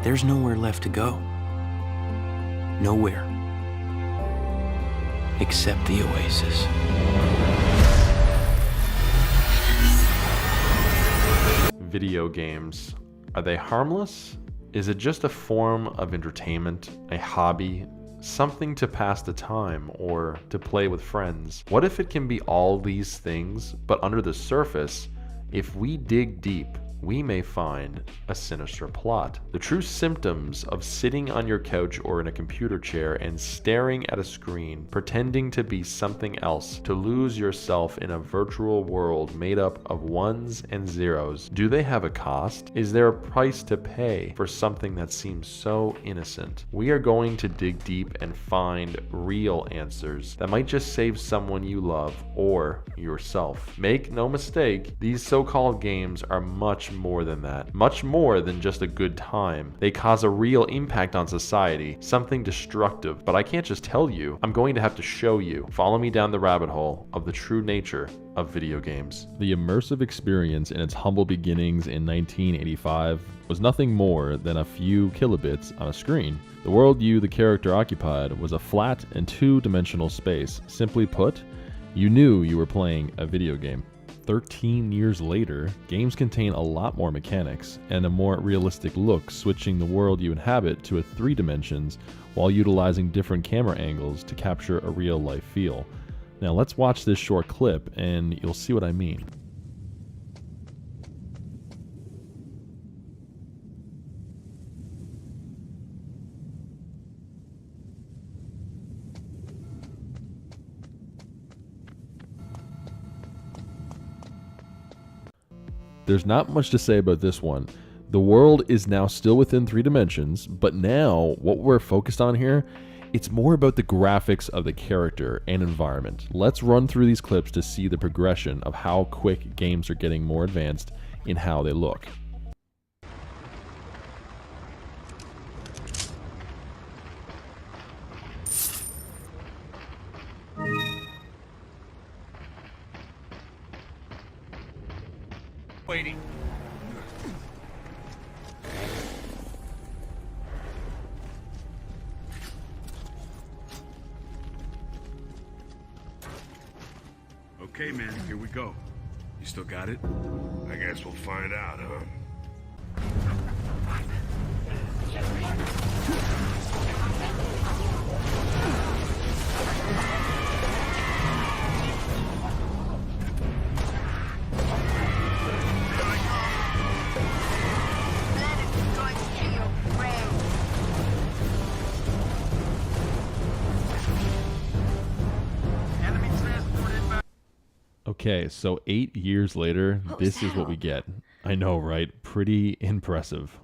there's nowhere left to go. Nowhere. Except the oasis. Video games, are they harmless? Is it just a form of entertainment, a hobby, something to pass the time or to play with friends? What if it can be all these things, but under the surface, if we dig deep, we may find a sinister plot. The true symptoms of sitting on your couch or in a computer chair and staring at a screen, pretending to be something else, to lose yourself in a virtual world made up of ones and zeros. Do they have a cost? Is there a price to pay for something that seems so innocent? We are going to dig deep and find real answers that might just save someone you love or yourself. Make no mistake, these so-called games are much more than that. Much more than just a good time. They cause a real impact on society, something destructive. But I can't just tell you, I'm going to have to show you. Follow me down the rabbit hole of the true nature of video games. The immersive experience in its humble beginnings in 1985 was nothing more than a few kilobits on a screen. The world you, the character, occupied was a flat and two-dimensional space. Simply put, you knew you were playing a video game. 13 years later, games contain a lot more mechanics and a more realistic look, switching the world you inhabit to a 3 dimensions while utilizing different camera angles to capture a real-life feel. Now let's watch this short clip and you'll see what I mean. There's not much to say about this one. The world is now still within 3 dimensions, but now what we're focused on here, it's more about the graphics of the character and environment. Let's run through these clips to see the progression of how quick games are getting more advanced in how they look. Waiting. Okay, man, here we go. You still got it? I guess we'll find out, huh? Okay, so 8 years later, this is what we get. I know, right? Pretty impressive.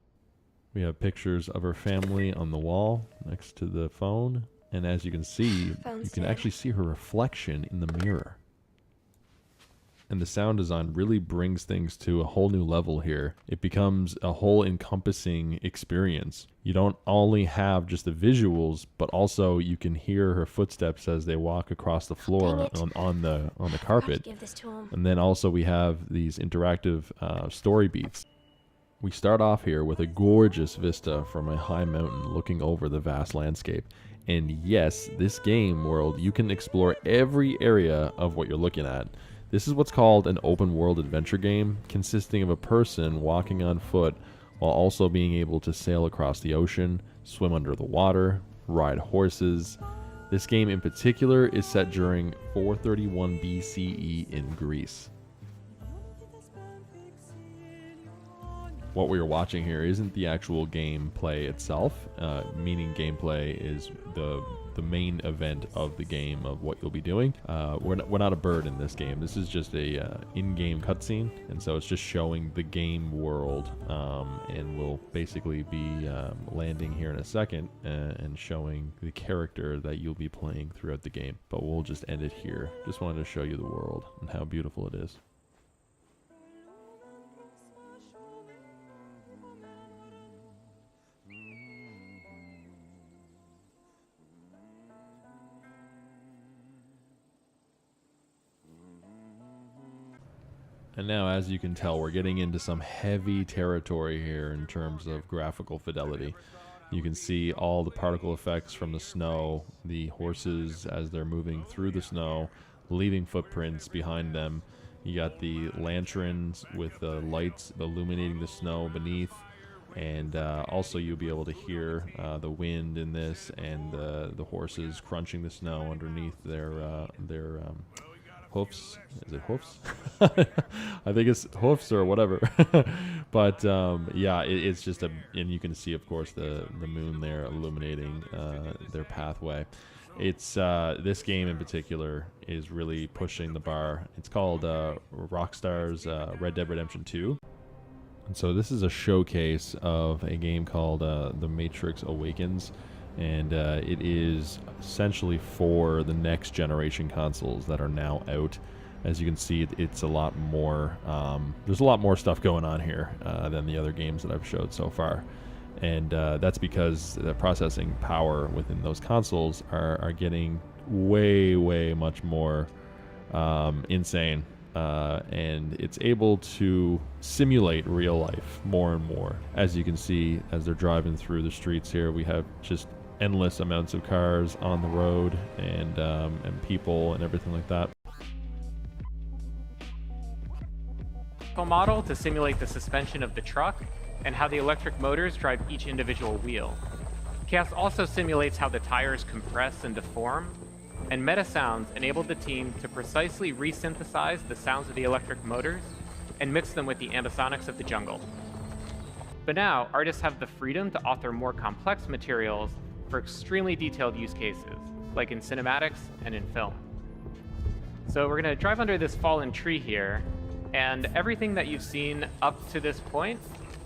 We have pictures of her family on the wall next to the phone. And as you can see, you can actually see her reflection in the mirror. And the sound design really brings things to a whole new level here. It becomes a whole encompassing experience. You don't only have just the visuals, but also you can hear her footsteps as they walk across the floor on the carpet. And then also we have these interactive story beats. We start off here with a gorgeous vista from a high mountain looking over the vast landscape. And yes, this game world, you can explore every area of what you're looking at. This is what's called an open world adventure game, consisting of a person walking on foot while also being able to sail across the ocean, swim under the water, ride horses. This game in particular is set during 431 BCE in Greece. What we are watching here isn't the actual gameplay itself, meaning gameplay is the main event of the game of what you'll be doing. We're not a bird in this game. This is just a in-game cutscene, and so it's just showing the game world, and we'll basically be landing here in a second and showing the character that you'll be playing throughout the game. But we'll just end it here. Just wanted to show you the world and how beautiful it is. And now, as you can tell, we're getting into some heavy territory here in terms of graphical fidelity. You can see all the particle effects from the snow, the horses as they're moving through the snow, leaving footprints behind them. You got the lanterns with the lights illuminating the snow beneath, and also you'll be able to hear the wind in this, and the horses crunching the snow underneath their hoofs. Is it hoofs? I think it's hoofs or whatever. But yeah, it's just and you can see, of course, the moon there illuminating their pathway. It's this game in particular is really pushing the bar. It's called Rockstar's Red Dead Redemption 2. And so this is a showcase of a game called The Matrix Awakens. And it is essentially for the next generation consoles that are now out. As you can see, it's a lot more, there's a lot more stuff going on here than the other games that I've showed so far. And that's because the processing power within those consoles are getting way much more insane. And it's able to simulate real life more and more. As you can see, as they're driving through the streets here, we have just endless amounts of cars on the road and people and everything like that. Model to simulate the suspension of the truck and how the electric motors drive each individual wheel. Chaos also simulates how the tires compress and deform, and meta sounds enabled the team to precisely resynthesize the sounds of the electric motors and mix them with the ambisonics of the jungle. But now, artists have the freedom to author more complex materials for extremely detailed use cases, like in cinematics and in film. So we're going to drive under this fallen tree here, and everything that you've seen up to this point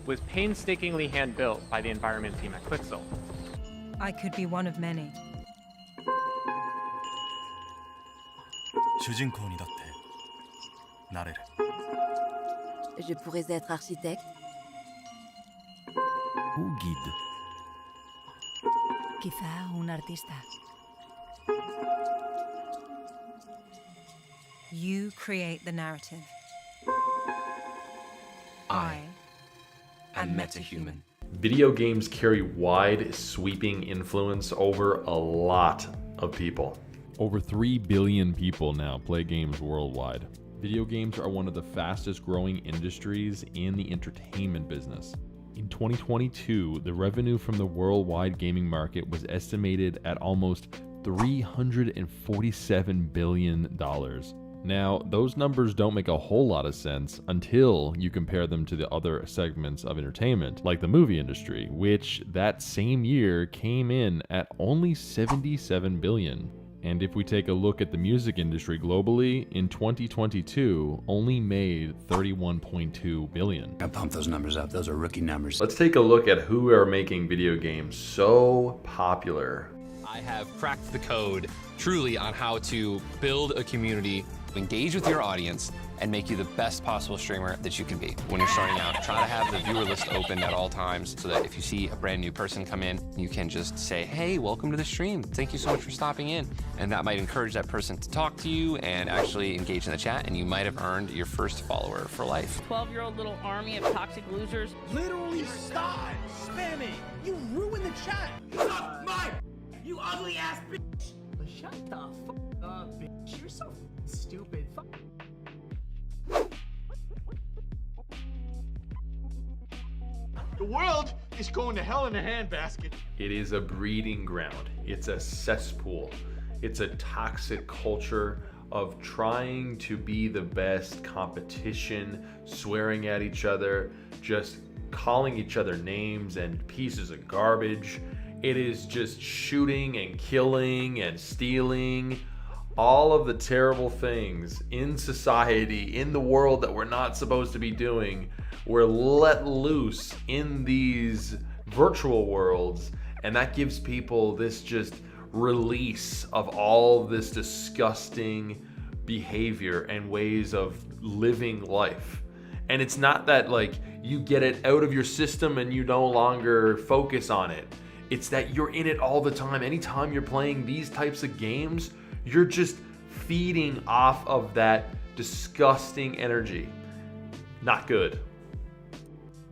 was painstakingly hand-built by the environment team at Quixel. I could be one of many. 주인공이 덕대 나래를. Je pourrais être architecte. Ou guide. Quizá un artista. You create the narrative. I am metahuman. Video games carry wide, sweeping influence over a lot of people. Over 3 billion people now play games worldwide. Video games are one of the fastest growing industries in the entertainment business. In 2022, the revenue from the worldwide gaming market was estimated at almost $347 billion. Now, those numbers don't make a whole lot of sense until you compare them to the other segments of entertainment, like the movie industry, which that same year came in at only $77 billion. And if we take a look at the music industry globally, in 2022, only made $31.2 billion. I pump those numbers up. Those are rookie numbers. Let's take a look at who are making video games so popular. I have cracked the code truly on how to build a community, engage with your audience, and make you the best possible streamer that you can be. When you're starting out, try to have the viewer list open at all times so that if you see a brand new person come in, you can just say, hey, welcome to the stream. Thank you so much for stopping in. And that might encourage that person to talk to you and actually engage in the chat, and you might have earned your first follower for life. 12-year-old little army of toxic losers. Literally stop spamming. You ruined the chat. Suck my, you ugly ass bitch. Shut the fuck up, bitch. You're so stupid. Fuck. The world is going to hell in a handbasket. It is a breeding ground. It's a cesspool. It's a toxic culture of trying to be the best, competition, swearing at each other, just calling each other names and pieces of garbage. It is just shooting and killing and stealing. All of the terrible things in society, in the world that we're not supposed to be doing, we're let loose in these virtual worlds, and that gives people this just release of all this disgusting behavior and ways of living life. And it's not that like you get it out of your system and you no longer focus on it. It's that you're in it all the time. Anytime you're playing these types of games, you're just feeding off of that disgusting energy. Not good.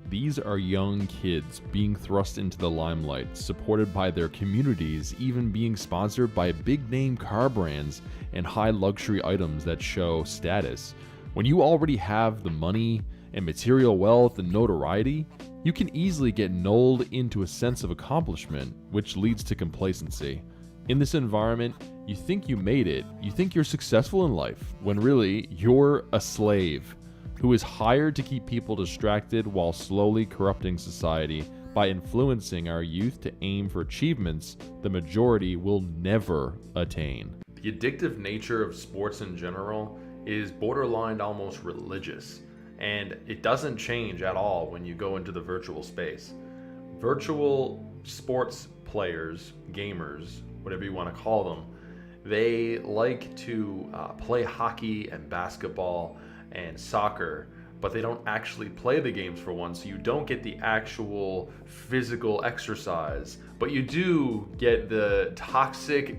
These are young kids being thrust into the limelight, supported by their communities, even being sponsored by big name car brands and high luxury items that show status. When you already have the money and material wealth and notoriety, you can easily get lulled into a sense of accomplishment, which leads to complacency. In this environment, you think you made it, you think you're successful in life, when really you're a slave who is hired to keep people distracted while slowly corrupting society by influencing our youth to aim for achievements the majority will never attain. The addictive nature of sports in general is borderline almost religious, and it doesn't change at all when you go into the virtual space. Virtual sports players, gamers, whatever you want to call them, they like to play hockey and basketball and soccer, but they don't actually play the games for one, so you don't get the actual physical exercise, but you do get the toxic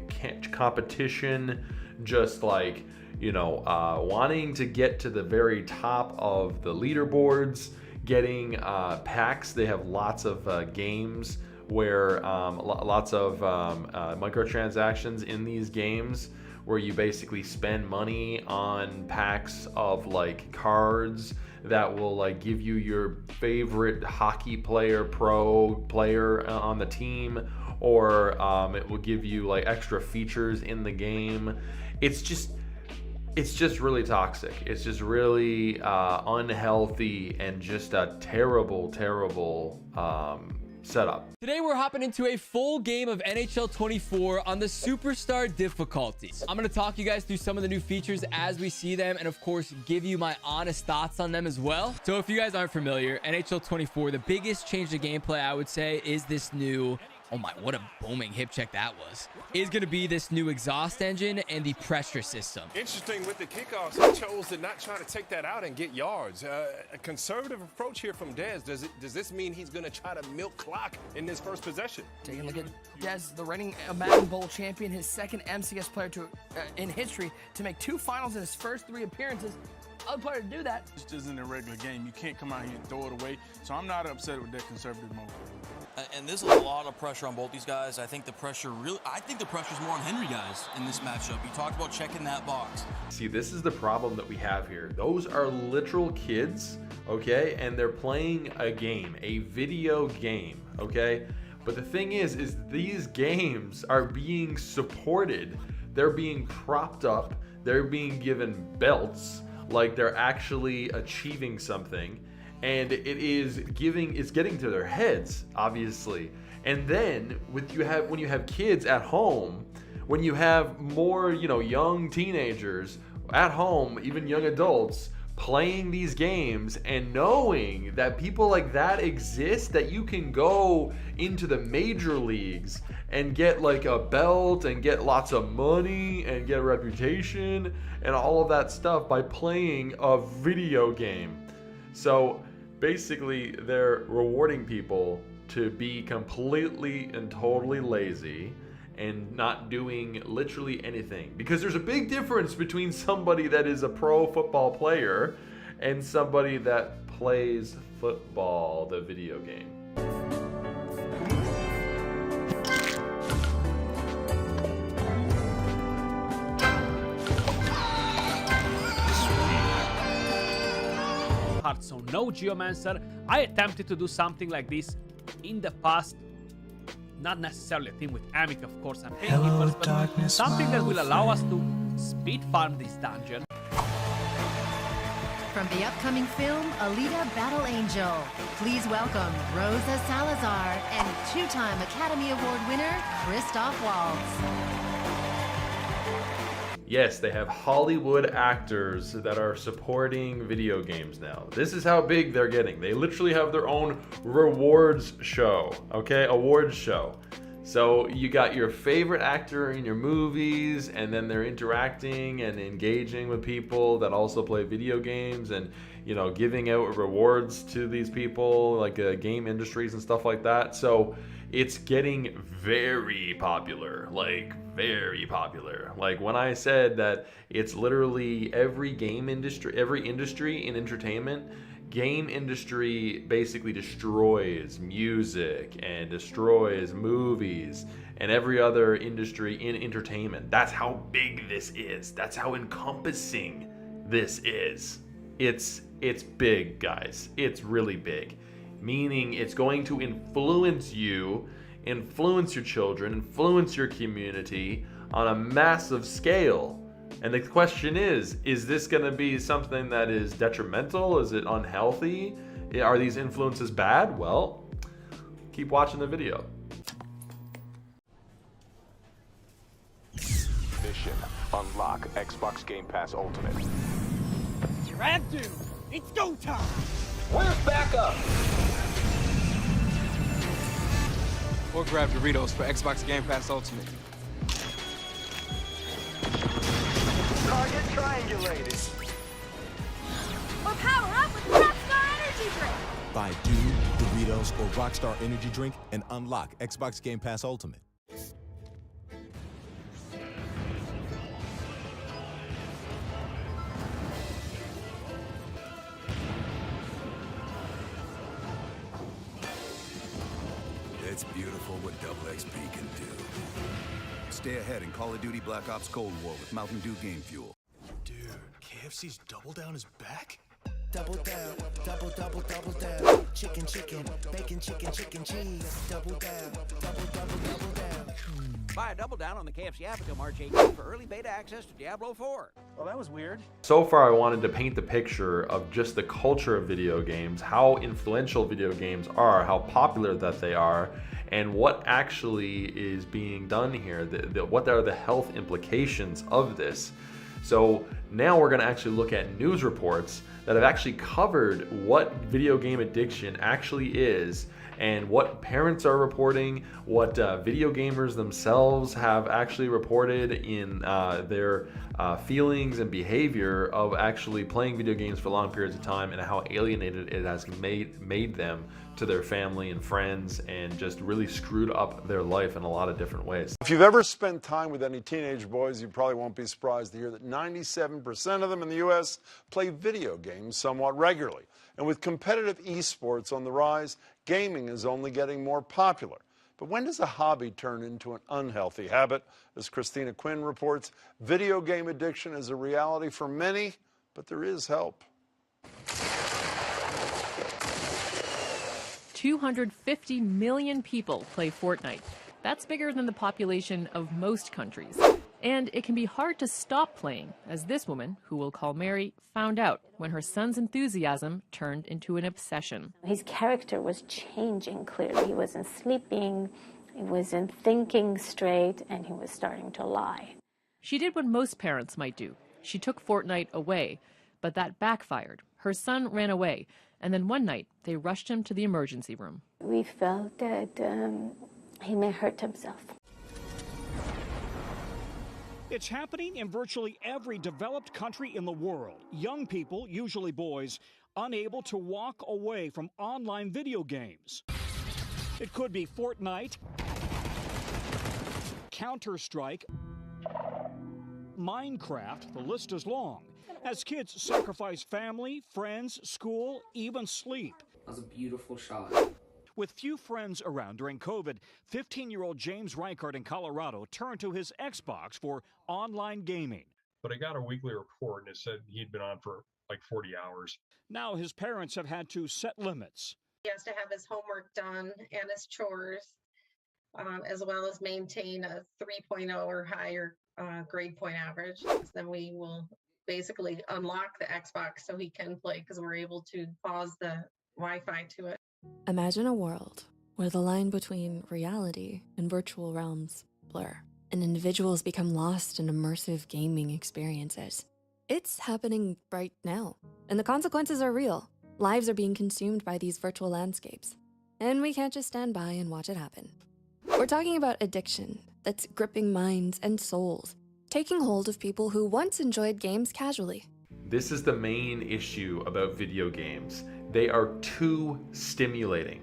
competition, just like, you know, wanting to get to the very top of the leaderboards, getting packs. They have lots of games where lots of microtransactions in these games, where you basically spend money on packs of like cards that will like give you your favorite hockey player, pro player on the team, or it will give you like extra features in the game. It's just really toxic. It's just really unhealthy and just a terrible setup. Today we're hopping into a full game of NHL 24 on the Superstar difficulty. I'm going to talk you guys through some of the new features as we see them, and of course give you my honest thoughts on them as well. So if you guys aren't familiar, NHL 24, the biggest change to gameplay I would say is this new, oh my, what a booming hip check that was, is going to be this new exhaust engine and the pressure system. Interesting with the kickoffs, he chose to not try to take that out and get yards. A conservative approach here from Dez. Does this mean he's going to try to milk clock in this first possession? Taking a look at Dez, the reigning Madden Bowl champion, his second MCS player in history to make 2 finals in his first 3 appearances. Other player to do that. This isn't a regular game. You can't come out here and throw it away. So I'm not upset with that conservative mode. And there's a lot of pressure on both these guys. I think the pressure's more on Henry guys in this matchup. You talked about checking that box. See, this is the problem that we have here. Those are literal kids, okay? And they're playing a game, a video game, okay? But the thing is these games are being supported. They're being propped up. They're being given belts like they're actually achieving something. And it's getting to their heads, obviously. And then when you have kids at home, when you have more, you know, young teenagers at home, even young adults playing these games and knowing that people like that exist, that you can go into the major leagues and get like a belt and get lots of money and get a reputation and all of that stuff by playing a video game. So basically, they're rewarding people to be completely and totally lazy and not doing literally anything. Because there's a big difference between somebody that is a pro football player and somebody that plays football, the video game. So no Geomancer. I attempted to do something like this in the past, not necessarily a team with Amic, of course, and Gatekeepers, but something that will allow us to speed farm this dungeon. From the upcoming film Alita Battle Angel, please welcome Rosa Salazar and 2-time Academy Award winner Christoph Waltz. Yes, they have Hollywood actors that are supporting video games now. This is how big they're getting. They literally have their own rewards show, okay? Awards show. So you got your favorite actor in your movies, and then they're interacting and engaging with people that also play video games, and, you know, giving out rewards to these people, like game industries and stuff like that. So it's getting very popular, like very popular. Like when I said that it's literally every game industry, every industry in entertainment game industry basically destroys music and destroys movies and every other industry in entertainment. That's how big this is. That's how encompassing this is. It's big, guys. It's really big. Meaning it's going to influence you, influence your children, influence your community on a massive scale. And the question is this going to be something that is detrimental? Is it unhealthy? Are these influences bad? Well, keep watching the video. Mission: unlock Xbox Game Pass Ultimate. Drag dude, it's go time. Where's backup? Or grab Doritos for Xbox Game Pass Ultimate. Target triangulated. Or power up with Rockstar Energy Drink. Buy Dude, Doritos, or Rockstar Energy Drink and unlock Xbox Game Pass Ultimate. It's beautiful what Double XP can do. Stay ahead in Call of Duty Black Ops Cold War with Mountain Dew Game Fuel. Dude, KFC's Double Down is back? Double down, double down. Chicken, bacon, chicken, cheese. Double down, double down. Buy a Double Down on the KFC app until March 18th for early beta access to Diablo 4. Well, that was weird. So far, I wanted to paint the picture of just the culture of video games, how influential video games are, how popular that they are, and what actually is being done here, what are the health implications of this. So now we're going to actually look at news reports that have actually covered what video game addiction actually is, and what parents are reporting, what video gamers themselves have actually reported in their feelings and behavior of actually playing video games for long periods of time, and how alienated it has made them to their family and friends, and just really screwed up their life in a lot of different ways. If you've ever spent time with any teenage boys, you probably won't be surprised to hear that 97% of them in the U.S. play video games somewhat regularly. And with competitive esports on the rise, gaming is only getting more popular. But when does a hobby turn into an unhealthy habit? As Christina Quinn reports, video game addiction is a reality for many, but there is help. 250 million people play Fortnite. That's bigger than the population of most countries. And it can be hard to stop playing, as this woman, who we'll call Mary, found out when her son's enthusiasm turned into an obsession. His character was changing clearly. He wasn't sleeping, he wasn't thinking straight, and he was starting to lie. She did what most parents might do. She took Fortnite away, but that backfired. Her son ran away, and then one night they rushed him to the emergency room. We felt that he may hurt himself. It's happening in virtually every developed country in the world. Young people, usually boys, unable to walk away from online video games. It could be Fortnite, Counter-Strike, Minecraft, the list is long, as kids sacrifice family, friends, school, even sleep. That was a beautiful shot. With few friends around during COVID, 15-year-old James Reichert in Colorado turned to his Xbox for online gaming. But I got a weekly report and it said he'd been on for like 40 hours. Now his parents have had to set limits. He has to have his homework done and his chores, as well as maintain a 3.0 or higher grade point average. Then we will basically unlock the Xbox so he can play, because we're able to pause the Wi-Fi to it. Imagine a world where the line between reality and virtual realms blur, and individuals become lost in immersive gaming experiences. It's happening right now, and the consequences are real. Lives are being consumed by these virtual landscapes, and we can't just stand by and watch it happen. We're talking about addiction that's gripping minds and souls, taking hold of people who once enjoyed games casually. This is the main issue about video games. They are too stimulating.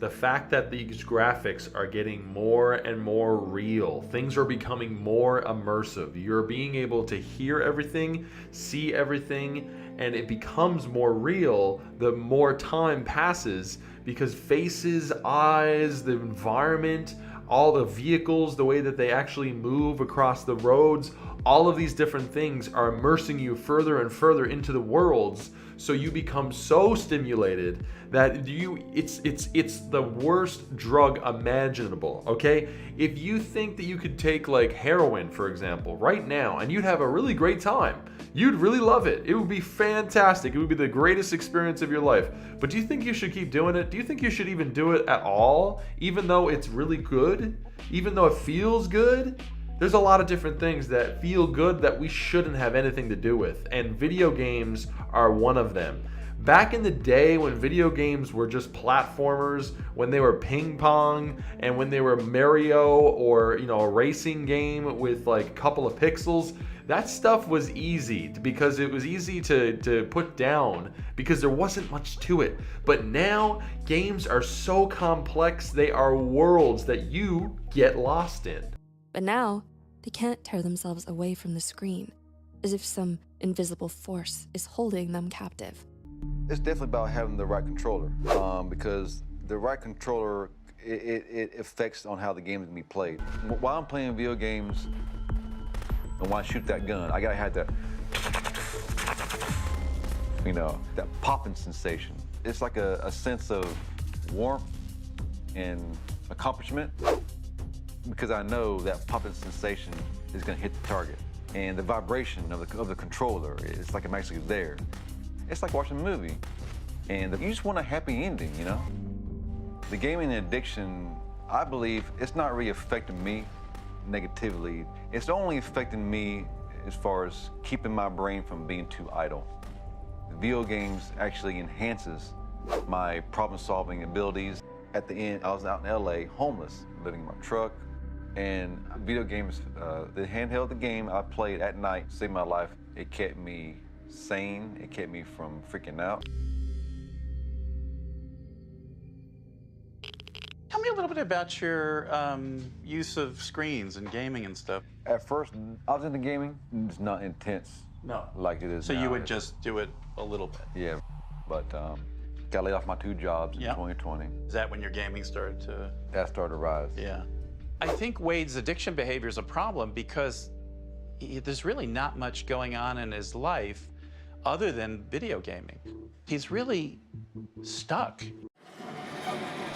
the fact that these graphics are getting more and more real, things are becoming more immersive. You're being able to hear everything, see everything, and it becomes more real the more time passes, because faces, eyes, the environment, all the vehicles, the way that they actually move across the roads, all of these different things are immersing you further and further into the worlds, so you become so stimulated that it's the worst drug imaginable, okay? If you think that you could take like heroin, for example, right now, and you'd have a really great time, you'd really love it. It would be fantastic. It would be the greatest experience of your life. But do you think you should keep doing it? Do you think you should even do it at all, even though it's really good? Even though it feels good? There's a lot of different things that feel good that we shouldn't have anything to do with, and video games are one of them. Back in the day when video games were just platformers, when they were ping pong, and when they were Mario or, you know, a racing game with like a couple of pixels, that stuff was easy because it was easy to put down because there wasn't much to it. But now games are so complex, they are worlds that you get lost in. But now, they can't tear themselves away from the screen, as if some invisible force is holding them captive. It's definitely about having the right controller, because the right controller, it affects on how the game is gonna be played. While I'm playing video games, and when I shoot that gun, I gotta have that, you know, that popping sensation. It's like a sense of warmth and accomplishment, because I know that popping sensation is gonna hit the target. And the vibration of the controller, it's like I'm actually there. It's like watching a movie, and you just want a happy ending, you know? The gaming addiction, I believe, it's not really affecting me negatively. It's only affecting me as far as keeping my brain from being too idle. Video games actually enhances my problem-solving abilities. At the end, I was out in LA, homeless, living in my truck, and video games, the handheld game I played at night saved my life. It kept me sane, it kept me from freaking out. Tell me a little bit about your use of screens and gaming and stuff. At first, I was into gaming. It's not intense. No. Like it is So now. you would just do it a little bit? Yeah, but got laid off my 2 jobs in Yep. 2020. Is that when your gaming started to... That started to rise. Yeah. I think Wade's addiction behavior is a problem because there's really not much going on in his life other than video gaming. He's really stuck.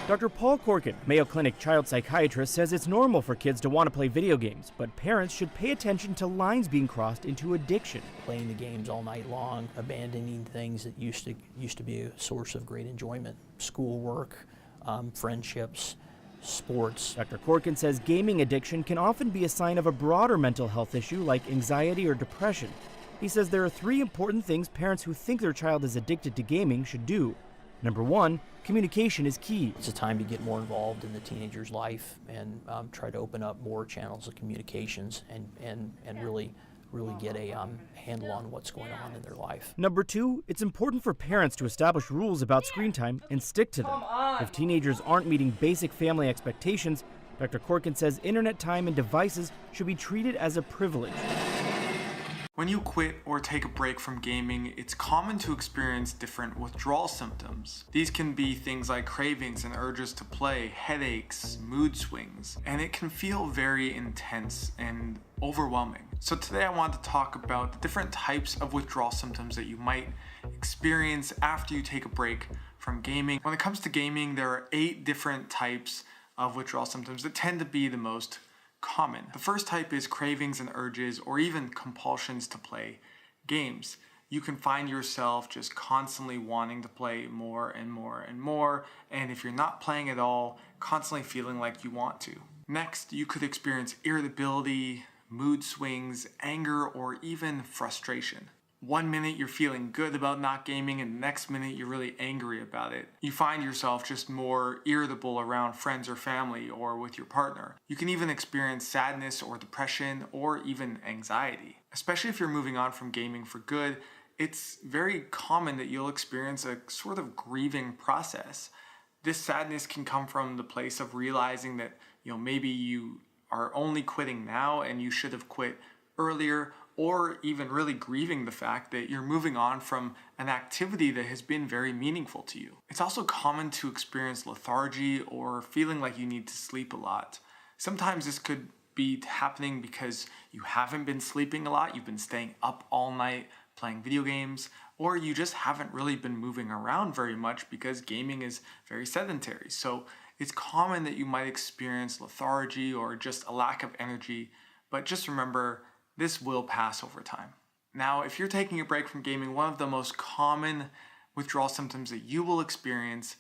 Dr. Paul Corkin, Mayo Clinic child psychiatrist, says it's normal for kids to want to play video games, but parents should pay attention to lines being crossed into addiction. Playing the games all night long, abandoning things that used to be a source of great enjoyment, schoolwork, friendships, sports. Dr. Corkin says gaming addiction can often be a sign of a broader mental health issue like anxiety or depression. He says there are 3 important things parents who think their child is addicted to gaming should do. Number 1, communication is key. It's a time to get more involved in the teenager's life and try to open up more channels of communications and really get a handle on what's going on in their life. Number 2, it's important for parents to establish rules about screen time and stick to them. If teenagers aren't meeting basic family expectations, Dr. Corkin says internet time and devices should be treated as a privilege. When you quit or take a break from gaming, it's common to experience different withdrawal symptoms. These can be things like cravings and urges to play, headaches, mood swings, and it can feel very intense and overwhelming. So today I want to talk about the different types of withdrawal symptoms that you might experience after you take a break from gaming. When it comes to gaming, there are 8 different types of withdrawal symptoms that tend to be the most common. The first type is cravings and urges or even compulsions to play games. You can find yourself just constantly wanting to play more and more and more, and if you're not playing at all, constantly feeling like you want to. Next, you could experience irritability, mood swings, anger, or even frustration. One minute you're feeling good about not gaming and the next minute you're really angry about it. You find yourself just more irritable around friends or family or with your partner. You can even experience sadness or depression or even anxiety. Especially if you're moving on from gaming for good, it's very common that you'll experience a sort of grieving process. This sadness can come from the place of realizing that, maybe you are only quitting now and you should have quit earlier, or even really grieving the fact that you're moving on from an activity that has been very meaningful to you. It's also common to experience lethargy or feeling like you need to sleep a lot. Sometimes this could be happening because you haven't been sleeping a lot, you've been staying up all night playing video games, or you just haven't really been moving around very much because gaming is very sedentary. So it's common that you might experience lethargy or just a lack of energy, but just remember, this will pass over time. Now, if you're taking a break from gaming, one of the most common withdrawal symptoms that you will experience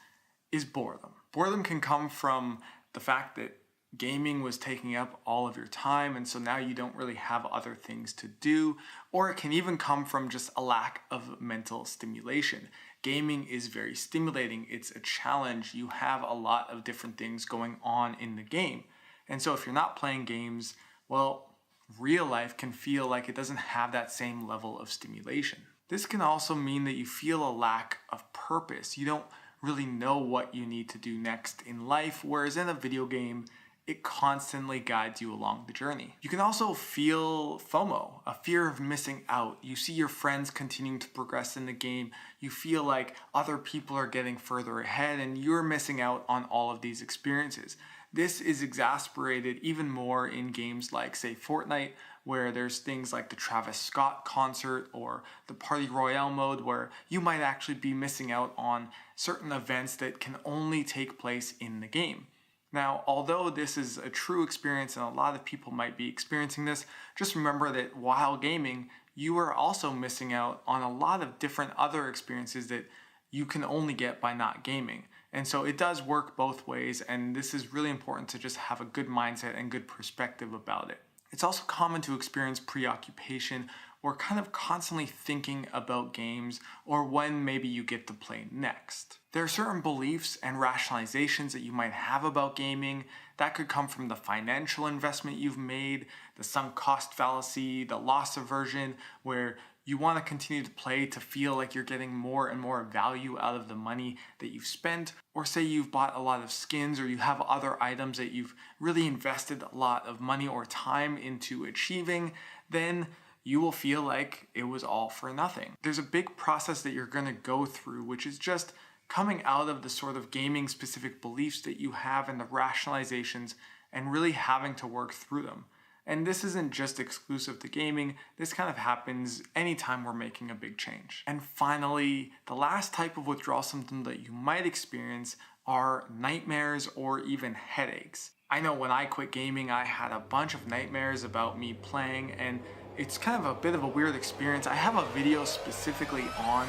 is boredom. Boredom can come from the fact that gaming was taking up all of your time, and so now you don't really have other things to do, or it can even come from just a lack of mental stimulation. Gaming is very stimulating, it's a challenge, you have a lot of different things going on in the game. And so if you're not playing games, well, real life can feel like it doesn't have that same level of stimulation. This can also mean that you feel a lack of purpose. You don't really know what you need to do next in life, whereas in a video game, it constantly guides you along the journey. You can also feel FOMO, a fear of missing out. You see your friends continuing to progress in the game. You feel like other people are getting further ahead and you're missing out on all of these experiences. This is exacerbated even more in games like, say, Fortnite, where there's things like the Travis Scott concert or the Party Royale mode, where you might actually be missing out on certain events that can only take place in the game. Now, although this is a true experience and a lot of people might be experiencing this, just remember that while gaming, you are also missing out on a lot of different other experiences that you can only get by not gaming. And so it does work both ways, and this is really important to just have a good mindset and good perspective about it. It's also common to experience preoccupation or kind of constantly thinking about games or when maybe you get to play next. There are certain beliefs and rationalizations that you might have about gaming that could come from the financial investment you've made, the sunk cost fallacy, the loss aversion, where you want to continue to play to feel like you're getting more and more value out of the money that you've spent, or say you've bought a lot of skins or you have other items that you've really invested a lot of money or time into achieving, then you will feel like it was all for nothing. There's a big process that you're going to go through, which is just coming out of the sort of gaming specific beliefs that you have and the rationalizations and really having to work through them. And this isn't just exclusive to gaming, this kind of happens anytime we're making a big change. And finally, the last type of withdrawal symptom that you might experience are nightmares or even headaches. I know when I quit gaming, I had a bunch of nightmares about me playing, and it's kind of a bit of a weird experience. I have a video specifically on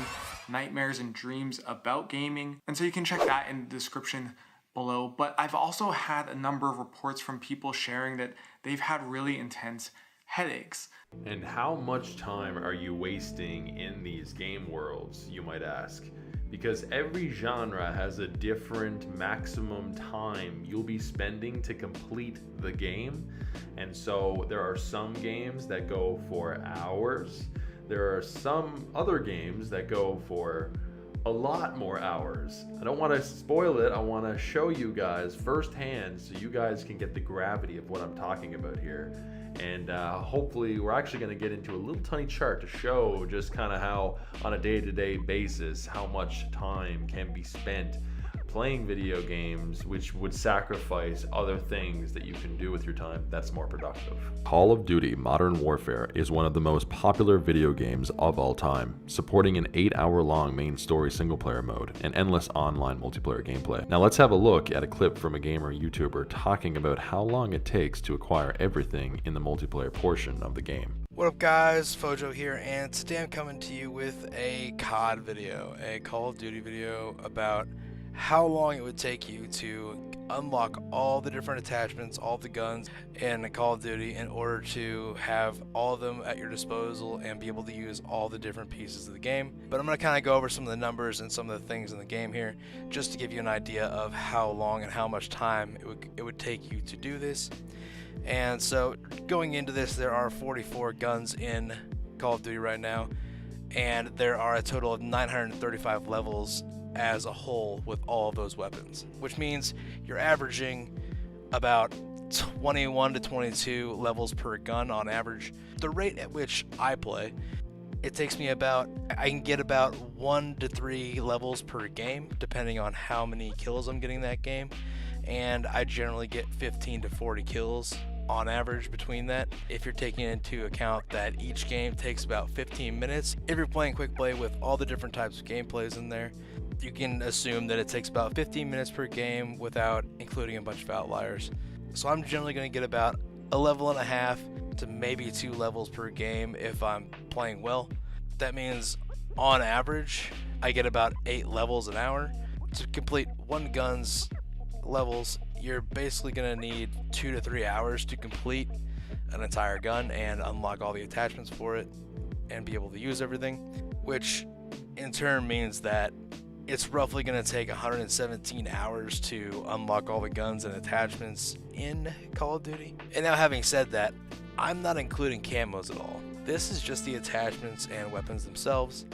nightmares and dreams about gaming, and so you can check that in the description below. But I've also had a number of reports from people sharing that they've had really intense headaches. And how much time are you wasting in these game worlds, you might ask? Because every genre has a different maximum time you'll be spending to complete the game. And so there are some games that go for hours. There are some other games that go for a lot more hours. I don't want to spoil it. I want to show you guys firsthand so you guys can get the gravity of what I'm talking about here. And hopefully we're actually going to get into a little tiny chart to show just kind of how on a day-to-day basis how much time can be spent playing video games, which would sacrifice other things that you can do with your time that's more productive. Call of Duty Modern Warfare is one of the most popular video games of all time, supporting an 8-hour-long main story single-player mode and endless online multiplayer gameplay. Now let's have a look at a clip from a gamer YouTuber talking about how long it takes to acquire everything in the multiplayer portion of the game. What up guys, Fojo here, and today I'm coming to you with a COD video, a Call of Duty video about how long it would take you to unlock all the different attachments, all the guns in Call of Duty in order to have all of them at your disposal and be able to use all the different pieces of the game. But I'm going to kind of go over some of the numbers and some of the things in the game here just to give you an idea of how long and how much time it would take you to do this. And so going into this, there are 44 guns in Call of Duty right now, and there are a total of 935 levels as a whole with all of those weapons, which means you're averaging about 21 to 22 levels per gun on average. The rate at which I play, it takes me I can get about 1 to 3 levels per game, depending on how many kills I'm getting that game, and I generally get 15 to 40 kills on average between that. If you're taking into account that each game takes about 15 minutes, if you're playing quick play with all the different types of gameplays in there, you can assume that it takes about 15 minutes per game without including a bunch of outliers. So I'm generally going to get about a level and a half to maybe 2 levels per game if I'm playing well. That means on average I get about 8 levels an hour. To complete one gun's levels, you're basically going to need 2 to 3 hours to complete an entire gun and unlock all the attachments for it and be able to use everything, which in turn means that it's roughly going to take 117 hours to unlock all the guns and attachments in Call of Duty. And now, having said that, I'm not including camos at all. This is just the attachments and weapons themselves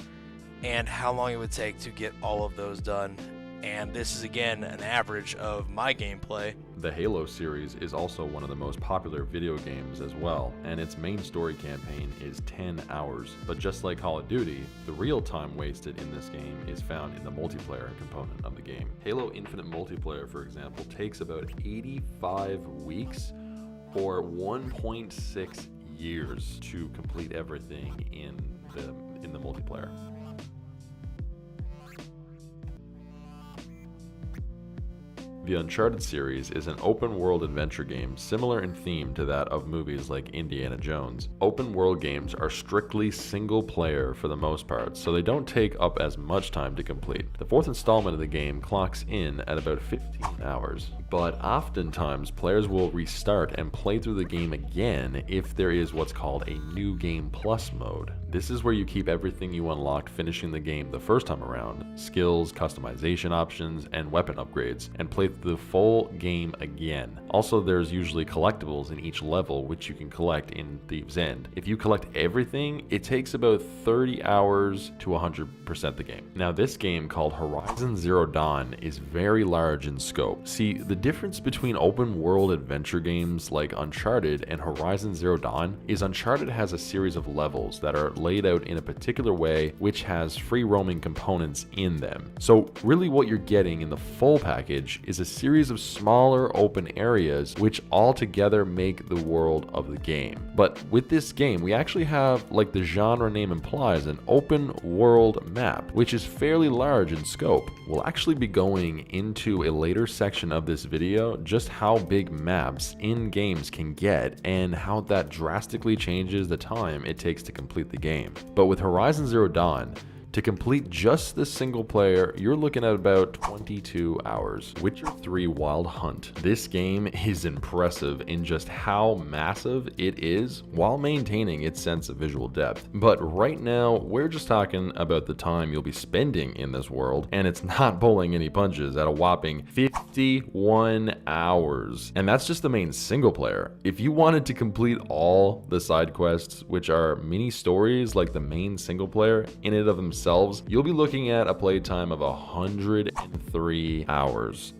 and how long it would take to get all of those done. And this is again an average of my gameplay. The Halo series is also one of the most popular video games as well, and its main story campaign is 10 hours. But just like Call of Duty, the real time wasted in this game is found in the multiplayer component of the game. Halo Infinite Multiplayer, for example, takes about 85 weeks or 1.6 years to complete everything in the multiplayer. The Uncharted series is an open-world adventure game similar in theme to that of movies like Indiana Jones. Open-world games are strictly single-player for the most part, so they don't take up as much time to complete. The fourth installment of the game clocks in at about 15 hours, but oftentimes players will restart and play through the game again if there is what's called a New Game Plus mode. This is where you keep everything you unlocked finishing the game the first time around, skills, customization options, and weapon upgrades, and play the full game again. Also, there's usually collectibles in each level which you can collect in Thieves End. If you collect everything, it takes about 30 hours to 100% the game. Now, this game called Horizon Zero Dawn is very large in scope. See, the difference between open world adventure games like Uncharted and Horizon Zero Dawn is Uncharted has a series of levels that are laid out in a particular way which has free roaming components in them. So really what you're getting in the full package is a series of smaller open areas which all together make the world of the game. But with this game, we actually have, like the genre name implies, an open world map, which is fairly large in scope. We'll actually be going into a later section of this video just how big maps in games can get and how that drastically changes the time it takes to complete the game. But with Horizon Zero Dawn, to complete just the single player, you're looking at about 22 hours. Witcher 3 Wild Hunt. This game is impressive in just how massive it is while maintaining its sense of visual depth. But right now, we're just talking about the time you'll be spending in this world, and it's not pulling any punches at a whopping 51 hours. And that's just the main single player. If you wanted to complete all the side quests, which are mini stories like the main single player in and of themselves, you'll be looking at a playtime of 103 hours.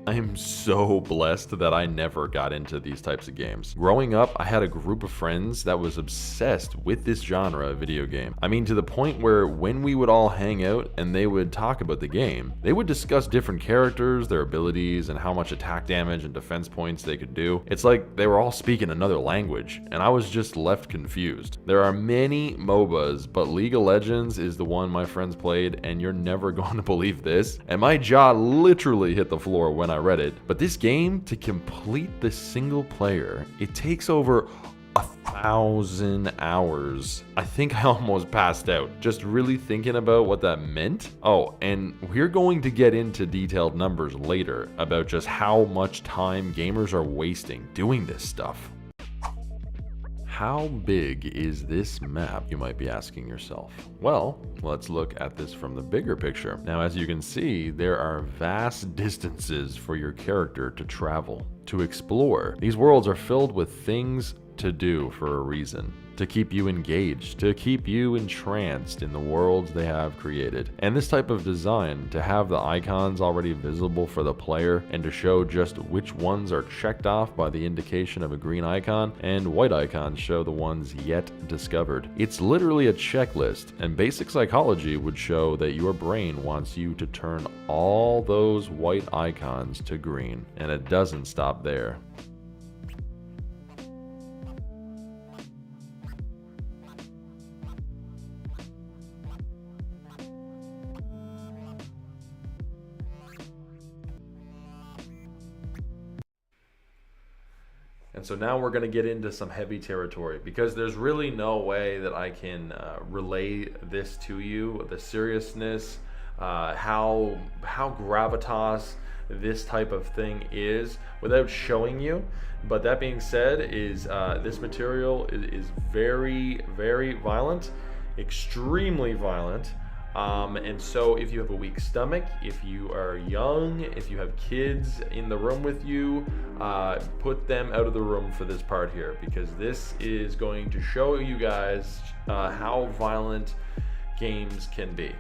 I am so blessed that I never got into these types of games. Growing up, I had a group of friends that was obsessed with this genre of video game. I mean, to the point where when we would all hang out and they would talk about the game, they would discuss different characters, their abilities, and how much attack damage and defense points they could do. It's like they were all speaking another language, and I was just left confused. There are many MOBAs, but League of Legends is the one my friends played, and you're never going to believe this. And my jaw literally hit the floor when I read it. But this game, to complete the single player, it takes over 1,000 hours. I think I almost passed out just really thinking about what that meant. Oh, and we're going to get into detailed numbers later about just how much time gamers are wasting doing this stuff. How big is this map, you might be asking yourself? Well, let's look at this from the bigger picture. Now, as you can see, there are vast distances for your character to travel, to explore. These worlds are filled with things to do for a reason. to keep you engaged, to keep you entranced in the worlds they have created. And this type of design, to have the icons already visible for the player and to show just which ones are checked off by the indication of a green icon and white icons show the ones yet discovered. It's literally a checklist, and basic psychology would show that your brain wants you to turn all those white icons to green, and it doesn't stop there. And so now we're going to get into some heavy territory, because there's really no way that I can relay this to you, the seriousness, how gravitas this type of thing is, without showing you. But that being said, is this material is very, very violent, extremely violent. And so if you have a weak stomach, if you are young, if you have kids in the room with you, put them out of the room for this part here, because this is going to show you guys how violent games can be.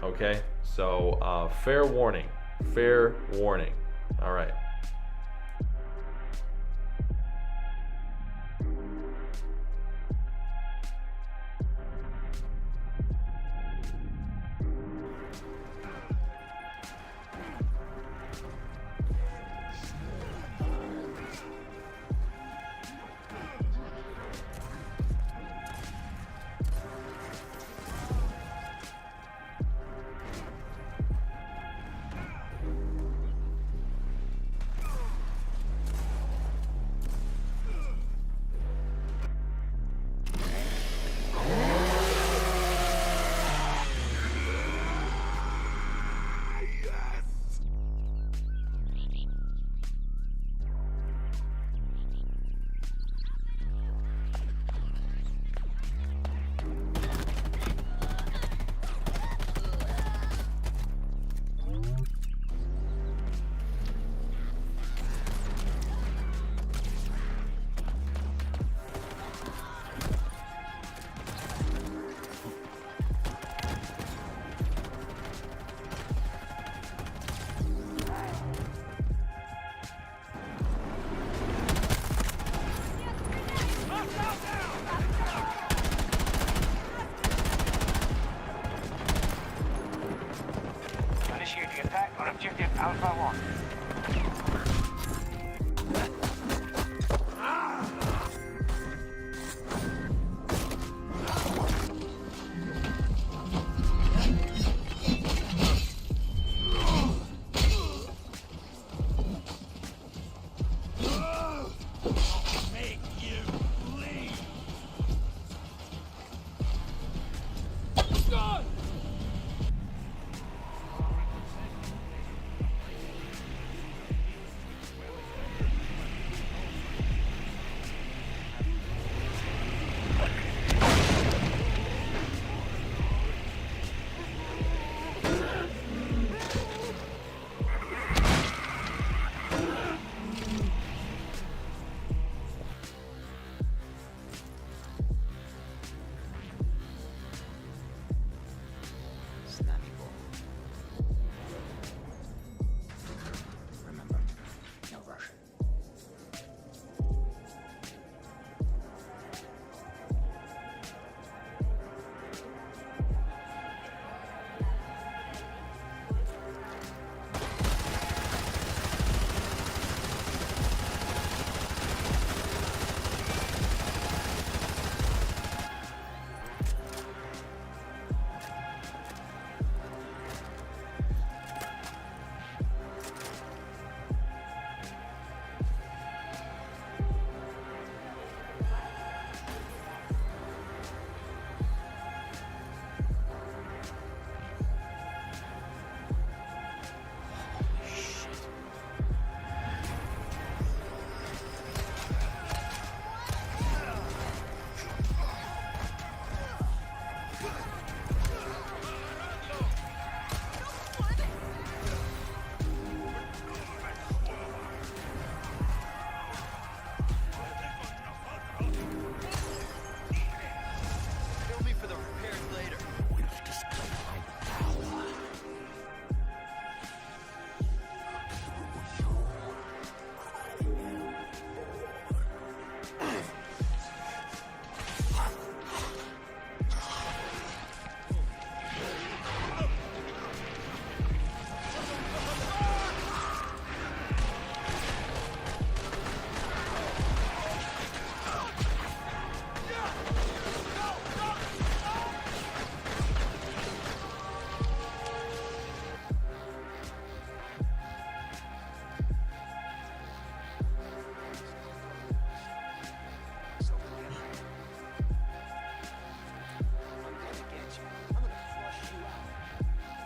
Okay, so fair warning, fair warning. All right.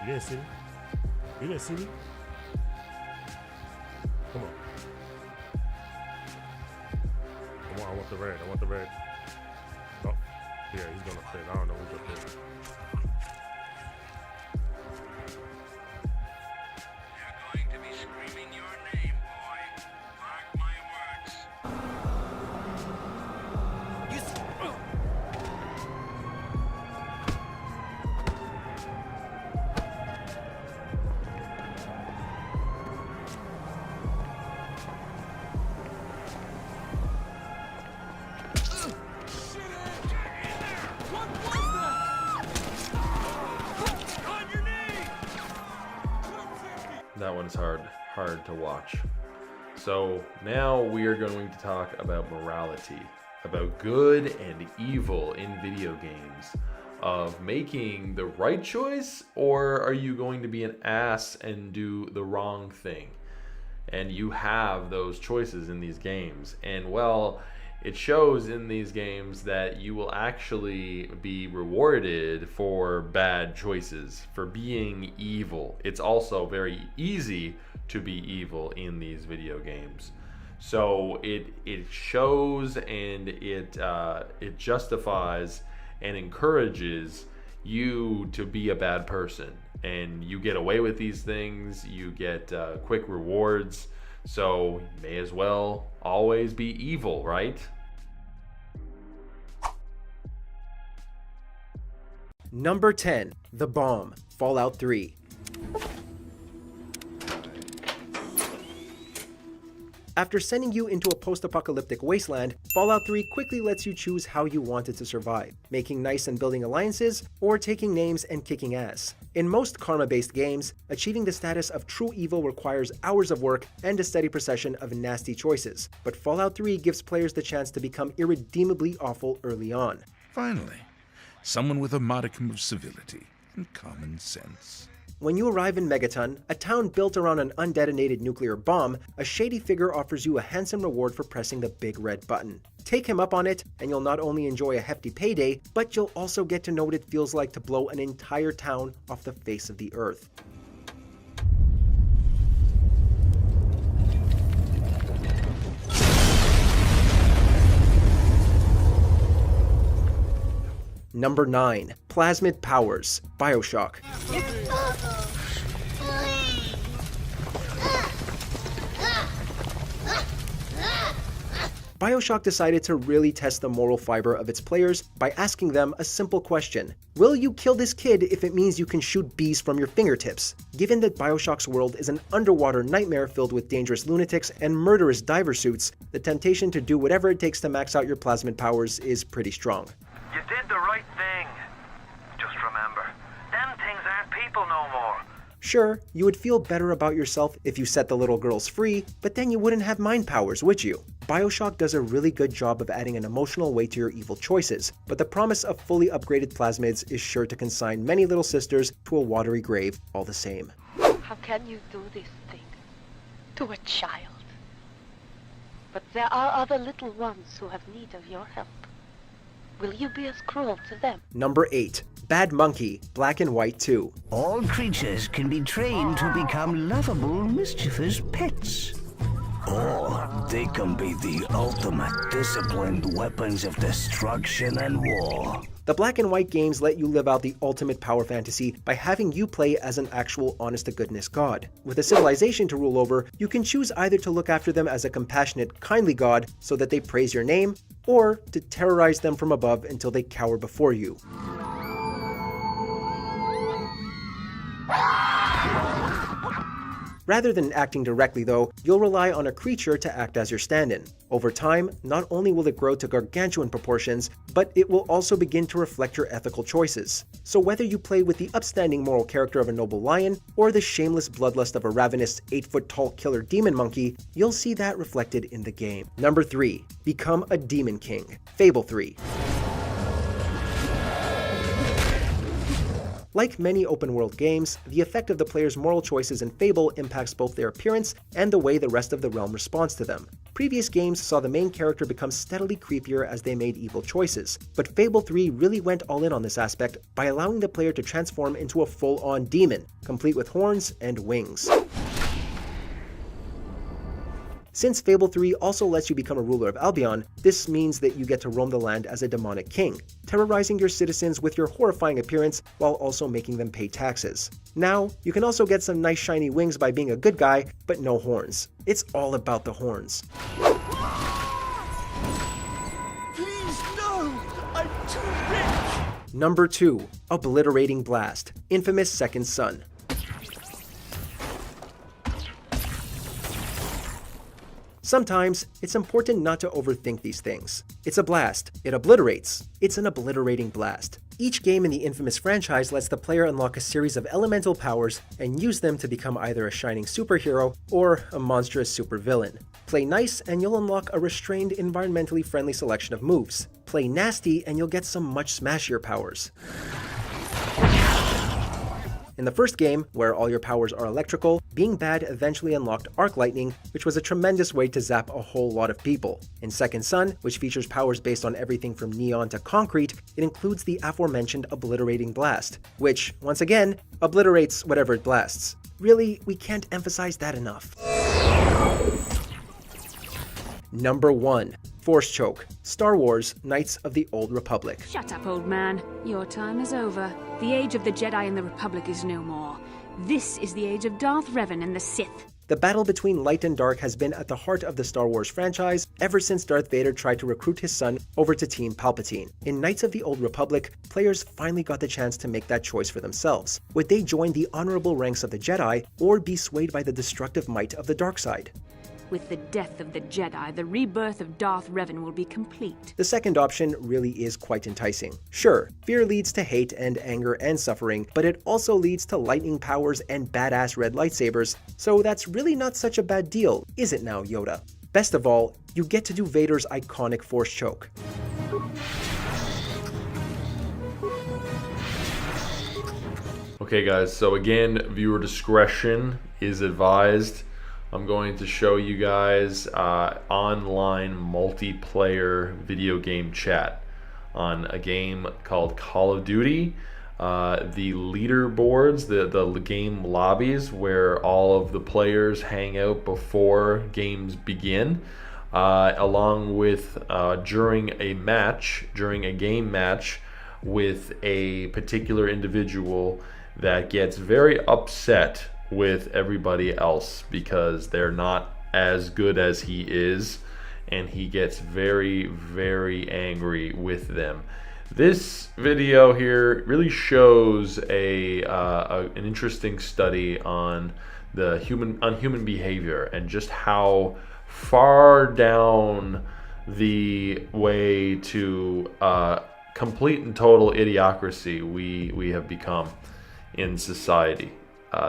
You didn't see me? You didn't see me? Come on. I want the red. I want the red. Oh, yeah, he's gonna fit. I don't know who's up there. That one's hard to watch. So now we are going to talk about morality, about good and evil in video games, of making the right choice, or are you going to be an ass and do the wrong thing? And you have those choices in these games. And well, it shows in these games that you will actually be rewarded for bad choices, for being evil. It's also very easy to be evil in these video games. So it shows and it justifies and encourages you to be a bad person. And you get away with these things, you get quick rewards. So you may as well always be evil, right? Number 10, The Bomb, Fallout 3. After sending you into a post-apocalyptic wasteland, Fallout 3 quickly lets you choose how you wanted to survive, making nice and building alliances, or taking names and kicking ass. In most karma-based games, achieving the status of true evil requires hours of work and a steady procession of nasty choices, but Fallout 3 gives players the chance to become irredeemably awful early on. Finally, someone with a modicum of civility and common sense. When you arrive in Megaton, a town built around an undetonated nuclear bomb, a shady figure offers you a handsome reward for pressing the big red button. Take him up on it, and you'll not only enjoy a hefty payday, but you'll also get to know what it feels like to blow an entire town off the face of the earth. Number 9. Plasmid Powers, BioShock. BioShock decided to really test the moral fiber of its players by asking them a simple question. Will you kill this kid if it means you can shoot bees from your fingertips? Given that BioShock's world is an underwater nightmare filled with dangerous lunatics and murderous diver suits, the temptation to do whatever it takes to max out your plasmid powers is pretty strong. You did the right thing. Just remember, them things aren't people no more. Sure, you would feel better about yourself if you set the little girls free, but then you wouldn't have mind powers, would you? BioShock does a really good job of adding an emotional weight to your evil choices, but the promise of fully upgraded plasmids is sure to consign many little sisters to a watery grave all the same. How can you do this thing to a child? But there are other little ones who have need of your help. Will you be as cruel to them? Number 8. Bad Monkey, Black and White 2. All creatures can be trained to become lovable, mischievous pets. Or they can be the ultimate disciplined weapons of destruction and war. The Black and White games let you live out the ultimate power fantasy by having you play as an actual honest-to-goodness god. With a civilization to rule over, you can choose either to look after them as a compassionate, kindly god so that they praise your name, or to terrorize them from above until they cower before you. Rather than acting directly though, you'll rely on a creature to act as your stand-in. Over time, not only will it grow to gargantuan proportions, but it will also begin to reflect your ethical choices. So whether you play with the upstanding moral character of a noble lion, or the shameless bloodlust of a ravenous 8-foot-tall killer demon monkey, you'll see that reflected in the game. Number 3. Become a Demon King, Fable 3. Like many open-world games, the effect of the player's moral choices in Fable impacts both their appearance and the way the rest of the realm responds to them. Previous games saw the main character become steadily creepier as they made evil choices, but Fable 3 really went all in on this aspect by allowing the player to transform into a full-on demon, complete with horns and wings. Since Fable 3 also lets you become a ruler of Albion, this means that you get to roam the land as a demonic king, terrorizing your citizens with your horrifying appearance while also making them pay taxes. Now, you can also get some nice shiny wings by being a good guy, but no horns. It's all about the horns. Please, no! I'm too rich! Number 2. Obliterating Blast, infamous Second Son. Sometimes, it's important not to overthink these things. It's a blast. It obliterates. It's an obliterating blast. Each game in the infamous franchise lets the player unlock a series of elemental powers and use them to become either a shining superhero or a monstrous supervillain. Play nice and you'll unlock a restrained, environmentally friendly selection of moves. Play nasty and you'll get some much smashier powers. In the first game, where all your powers are electrical, being bad eventually unlocked Arc Lightning, which was a tremendous way to zap a whole lot of people. In Second Son, which features powers based on everything from neon to concrete, it includes the aforementioned Obliterating Blast, which, once again, obliterates whatever it blasts. Really, we can't emphasize that enough. Number 1. Force Choke, Star Wars Knights of the Old Republic. Shut up, old man. Your time is over. The age of the Jedi and the Republic is no more. This is the age of Darth Revan and the Sith. The battle between light and dark has been at the heart of the Star Wars franchise ever since Darth Vader tried to recruit his son over to Team Palpatine. In Knights of the Old Republic, players finally got the chance to make that choice for themselves. Would they join the honorable ranks of the Jedi, or be swayed by the destructive might of the dark side? With the death of the Jedi, the rebirth of Darth Revan will be complete. The second option really is quite enticing. Sure, fear leads to hate and anger and suffering, but it also leads to lightning powers and badass red lightsabers, so that's really not such a bad deal, is it now, Yoda? Best of all, you get to do Vader's iconic Force Choke. Okay guys, so again, viewer discretion is advised. I'm going to show you guys online multiplayer video game chat on a game called Call of Duty. The leaderboards, the game lobbies where all of the players hang out before games begin, along with during a game match with a particular individual that gets very upset with everybody else because they're not as good as he is, and he gets very, very angry with them. This video here really shows an interesting study on human behavior and just how far down the way to complete and total idiocracy we have become in society.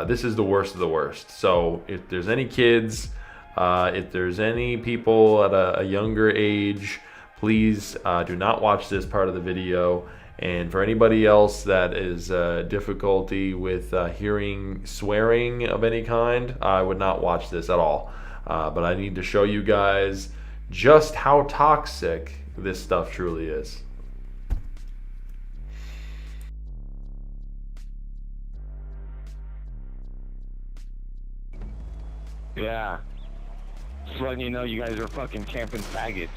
This is the worst of the worst. So if there's any kids, if there's any people at a younger age, please do not watch this part of the video. And for anybody else that is difficulty with hearing swearing of any kind, I would not watch this at all. But I need to show you guys just how toxic this stuff truly is. Yeah. Just letting you know you guys are fucking camping faggots.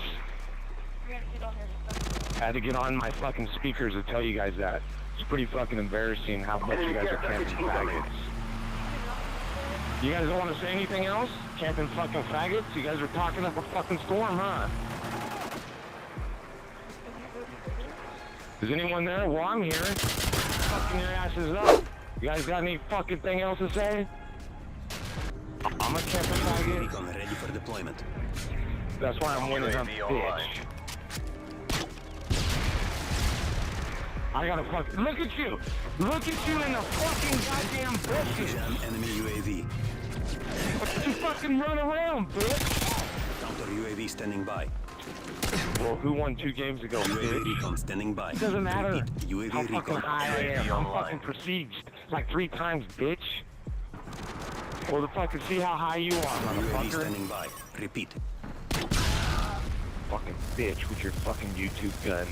I had to get on my fucking speakers to tell you guys that. It's pretty fucking embarrassing how much you guys are camping faggots. You guys don't want to say anything else? Camping fucking faggots? You guys are talking up a fucking storm, huh? Is anyone there? Well, I'm here. Fucking your asses up. You guys got any fucking thing else to say? I'm a camping faggot. Ready for deployment. That's why I'm winning, I'm bitch. I gotta fuck. Look at you! Look at you in the fucking goddamn bushes! Enemy UAV. But you fucking run around, bitch! Counter UAV standing by. Well, who won 2 games ago, UAV bitch? recon standing by. It doesn't matter UAV how fucking recon. high I am. I'm fucking besieged like 3 times, bitch. Well, to fucking see how high you are, UAV motherfucker. standing by. Repeat. fucking bitch with your fucking YouTube gun.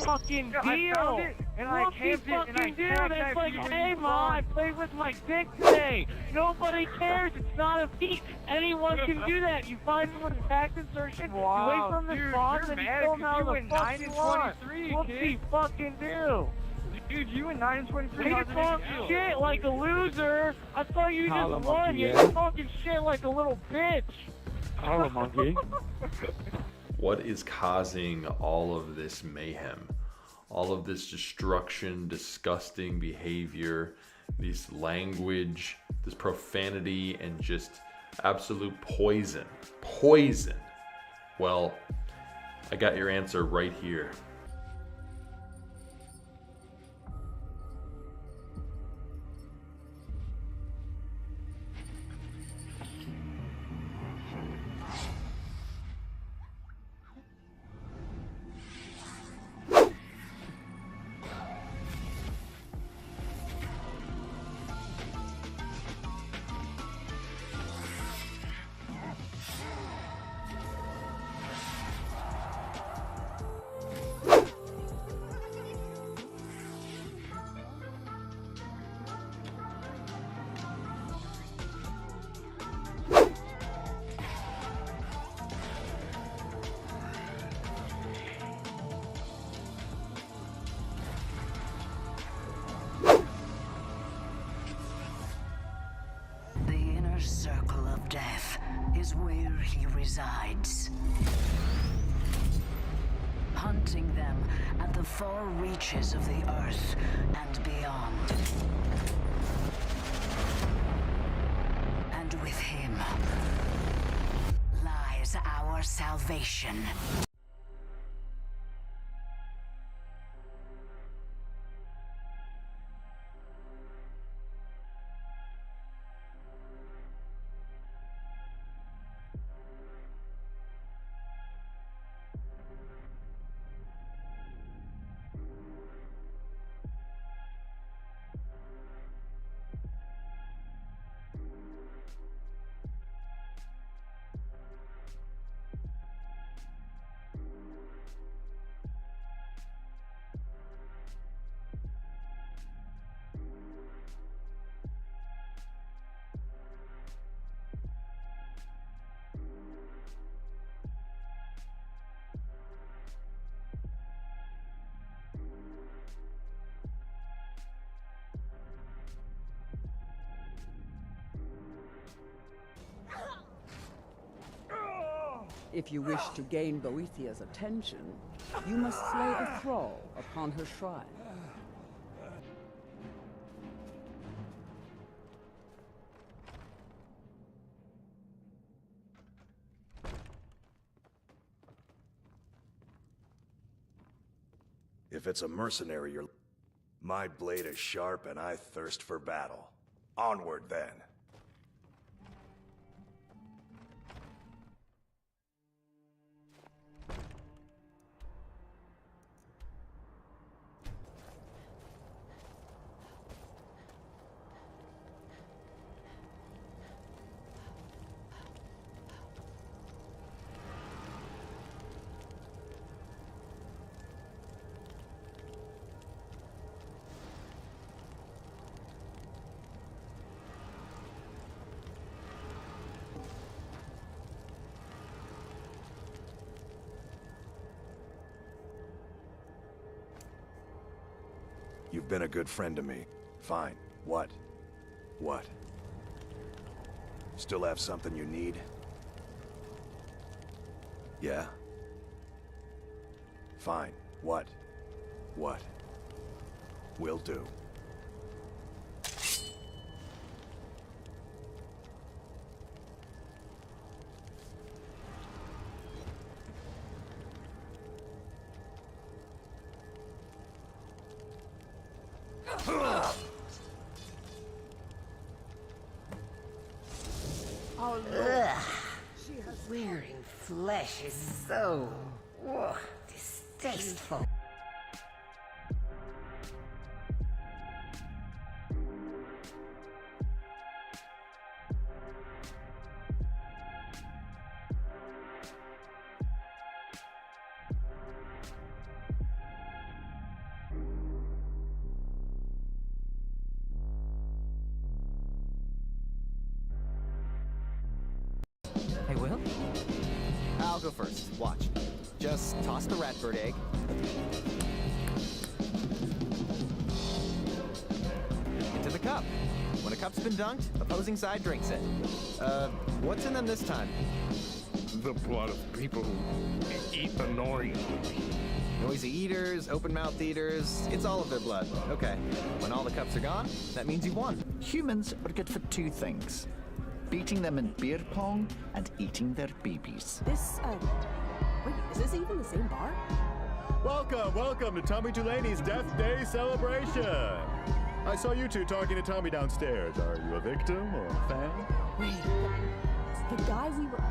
Fucking deal! I found it, and I camped it, and I That's like, hey mom, I played with my dick today. Nobody cares. It's not a feat. Anyone can do that. You find someone's tax insertion, you wait for them to spawn, and you don't know the fuck you want. Whoopsie fucking do. Dude, you and 9 and 23. You talk shit like a loser. I thought you just won. You're talking shit like a little bitch. Holla, monkey. What is causing all of this mayhem? All of this destruction, disgusting behavior, this language, this profanity, and just absolute poison. Poison. Well, I got your answer right here. Circle of death is where he resides. Hunting them at the far reaches of the earth and beyond. And with him lies our salvation. If you wish to gain Boethiah's attention, you must slay a thrall upon her shrine. If it's a mercenary, my blade is sharp and I thirst for battle. Onward, then. You've been a good friend to me. Fine. What? What? Still have something you need? Yeah? Fine. What? What? Will do. Oh, look. Wearing flesh is so distasteful. go first. Watch. Just toss the ratbird egg. Into the cup. When a cup's been dunked, opposing side drinks it. What's in them this time? The blood of people who eat the noise. Noisy eaters, open-mouthed eaters, it's all of their blood. Okay. When all the cups are gone, that means you've won. Humans are good for two things. Beating them in beer pong and eating their babies. Wait, is this even the same bar? Welcome to Tommy Delaney's Death Day celebration. I saw you two talking to Tommy downstairs. Are you a victim or a fan? Wait, the guy we were...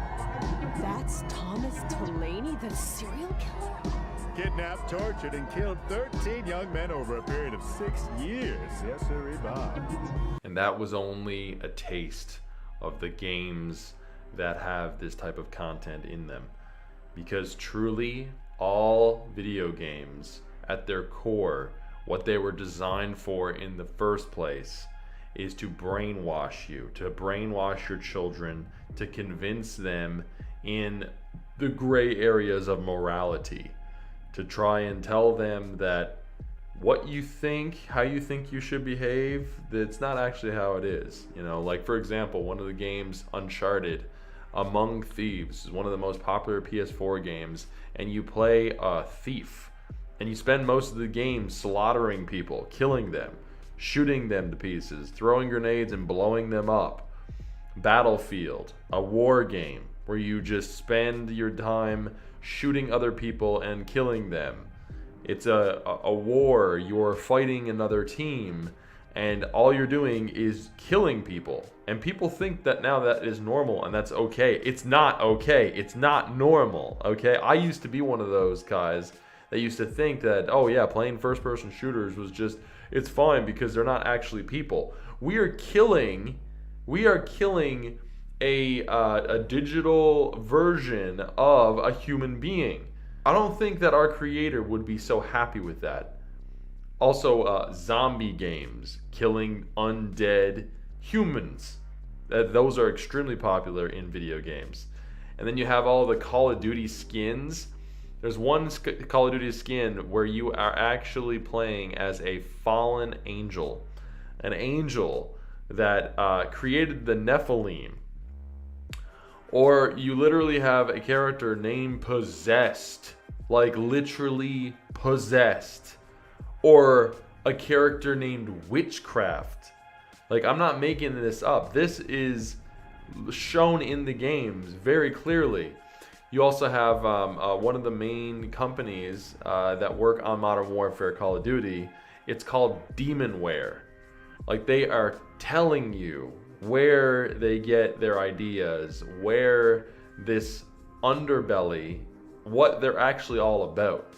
That's Thomas Delaney, the serial killer? Kidnapped, tortured, and killed 13 young men over a period of 6 years. Yes, sir, Bob. And that was only a taste of the games that have this type of content in them. Because truly, all video games, at their core, what they were designed for in the first place is to brainwash you, to brainwash your children, to convince them in the gray areas of morality, to try and tell them that what you think, how you think you should behave, that's not actually how it is. You know, like for example, one of the games, Uncharted, Among Thieves, is one of the most popular PS4 games, and you play a thief, and you spend most of the game slaughtering people, killing them, shooting them to pieces, throwing grenades and blowing them up. Battlefield, a war game where you just spend your time shooting other people and killing them. It's a war, you're fighting another team, and all you're doing is killing people. And people think that now that is normal and that's okay. It's not okay. It's not normal, okay? I used to be one of those guys that used to think that, oh yeah, playing first-person shooters was just, it's fine because they're not actually people. We are killing a digital version of a human being. I don't think that our creator would be so happy with that. Also, zombie games, killing undead humans. Those are extremely popular in video games. And then you have all the Call of Duty skins. There's one Call of Duty skin where you are actually playing as a fallen angel. An angel that created the Nephilim. Or you literally have a character named Possessed. Like literally possessed. Or a character named Witchcraft. Like, I'm not making this up. This is shown in the games very clearly. You also have one of the main companies that work on Modern Warfare Call of Duty. It's called Demonware. Like, they are telling you where they get their ideas, where this underbelly, what they're actually all about.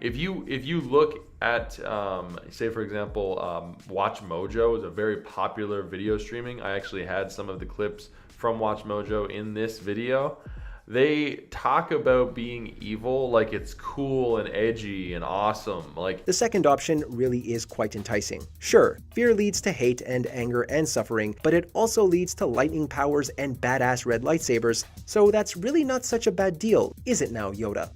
If you look at, say for example, Watch Mojo is a very popular video streaming. I actually had some of the clips from Watch Mojo in this video. They talk about being evil like it's cool and edgy and awesome. Like, the second option really is quite enticing. Sure, fear leads to hate and anger and suffering, but it also leads to lightning powers and badass red lightsabers, so that's really not such a bad deal, is it now, Yoda?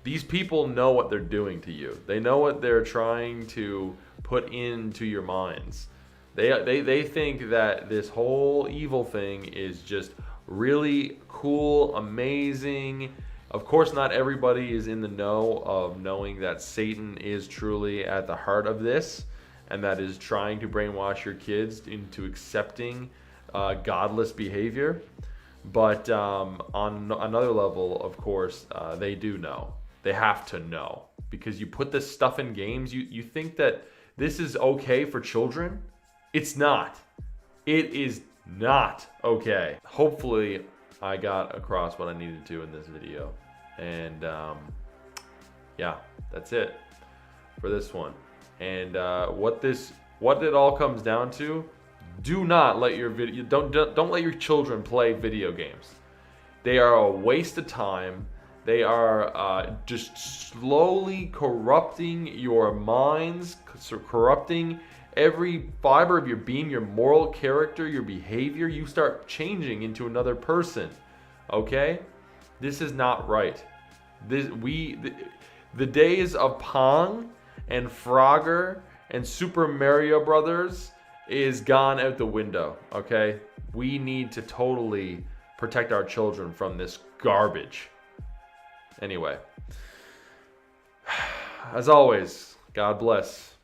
these people know what they're doing to you. They know what they're trying to put into your minds. They think that this whole evil thing is just really cool, amazing. Of course, not everybody is in the know of knowing that Satan is truly at the heart of this, and that is trying to brainwash your kids into accepting godless behavior. But on another level, of course, they do know. They have to know. Because you put this stuff in games, you think that this is okay for children? It's not. It is not okay. Hopefully, I got across what I needed to in this video. And yeah, that's it for this one. And what it all comes down to, do not let your don't let your children play video games. They are a waste of time. They are just slowly corrupting your minds, corrupting every fiber of your being, your moral character, your behavior. You start changing into another person, okay? This is not right. The days of Pong and Frogger and Super Mario Brothers is gone out the window, okay? We need to totally protect our children from this garbage. Anyway, as always, God bless.